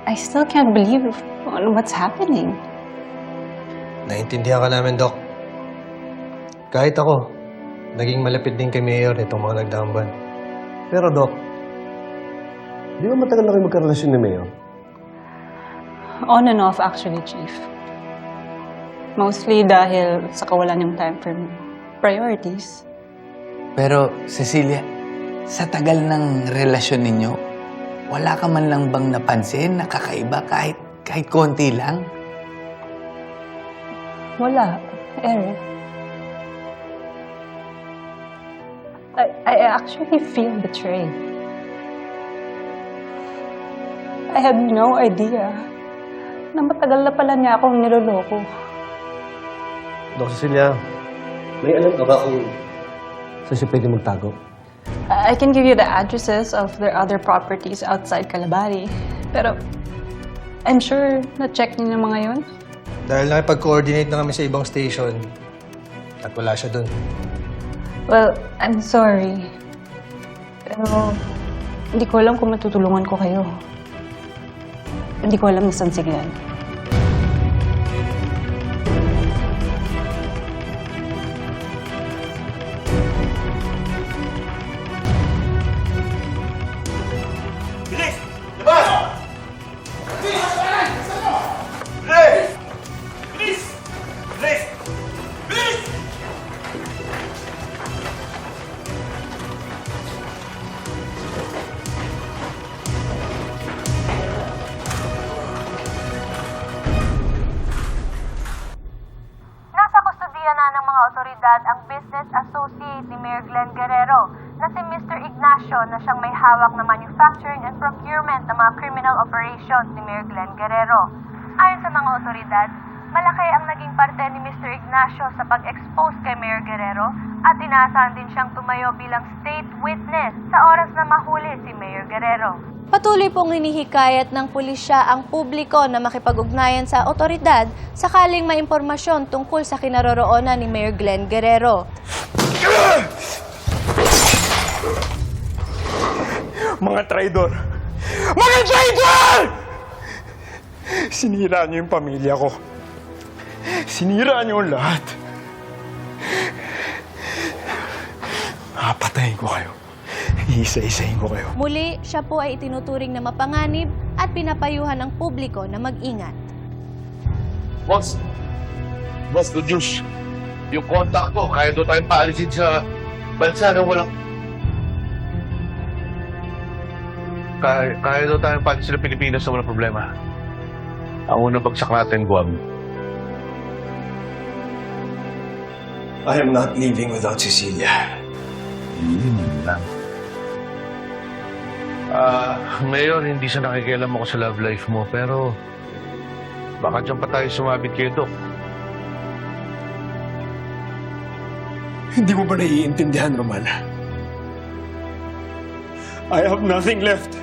I still can't believe what's happening. Naintindihan ka namin, Doc. Kahit ako, naging malapit din kay Mayor itong mga nagdaang buwan. Pero, Doc, di ba matagal na kayo magkarelasyon ni Mayor? On and off, actually, Chief. Mostly dahil sa kawalan yung time for priorities. Pero, Cecilia, sa tagal ng relasyon ninyo, wala ka man lang bang napansin na kakaiba kahit konti lang? Wala, Eric. I actually feel betrayed. I had no idea na matagal na pala niya akong niloloko. Doc Cecilia, may alam ka ba kung saan siya pwede magtago? I can give you the addresses of their other properties outside Calabari. Pero I'm sure na-check niyo yung mga yun. Dahil nakipag-coordinate na kami sa ibang station at wala siya dun. Well, I'm sorry. Pero hindi ko alam kung matutulungan ko kayo. Hindi ko alam na saan si Glenn. Nasa kustudiya na ng mga otoridad ang business associate ni Mayor Glenn Guerrero na si Mr. Ignacio na siyang may hawak na manufacturing and procurement ng mga criminal operations ni Mayor Glenn Guerrero. Ayon sa mga otoridad, malaki ang naging parte ni Mr. Ignacio sa pag-expose kay Mayor Guerrero at inaasahan din siyang tumayo bilang state witness sa oras na mahuli si Mayor Guerrero. Patuloy pong hinihikayat ng pulisya ang publiko na makipag-ugnayan sa otoridad sakaling may impormasyon tungkol sa kinaroroonan ni Mayor Glenn Guerrero. Mga traidor! Mga traidor! Sinira niyo yung pamilya ko. Sinira niyo ang lahat. Papatayin ko kayo. Iisa-isahin ko kayo. Muli, siya po ay itinuturing na mapanganib at pinapayuhan ng publiko na mag-ingat. What's the juice? Yung contact ko, kaya doon tayong paalisin sa bansa na walang... Kaya doon tayong paalisin sa Pilipinas na walang problema. Ang unang bagsak natin, Guam. I am not leaving without Cecilia. Mayor, hindi siya nakikialam ako sa love life mo, pero baka dyan pa tayo sumabit kay Doc. Hindi mo ba naiintindihan, Roman? I have nothing left.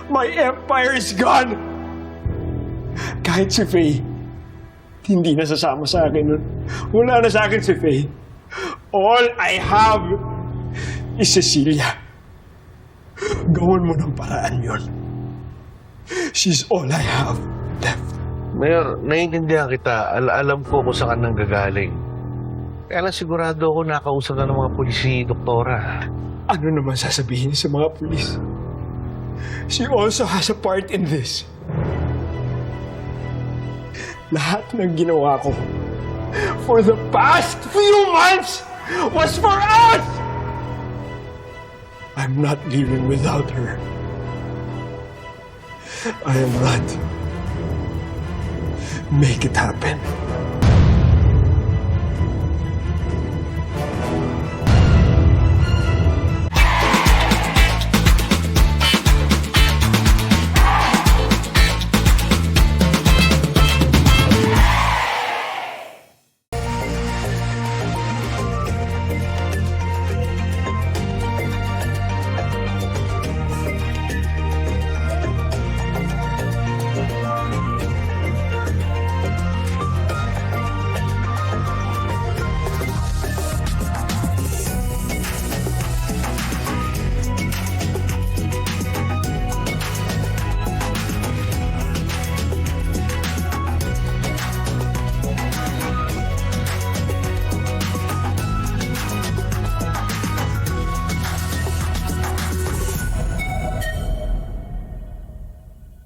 My empire is gone. Kahit si Faye, hindi na sasama sa akin nun. Wala na sa akin si Faye. All I have is Cecilia. Gawin mo ng paraan yun. She's all I have left. Mayor, naiintindihan kita. Alam ko kung saan nang gagaling. Kaya lang sigurado ako nakausap na ng mga polisi, Doktora. Ano naman sasabihin sa mga pulis? She also has a part in this. Lahat ng ginawa ko for the past few months was for us! I'm not leaving without her. I am not. Make it happen.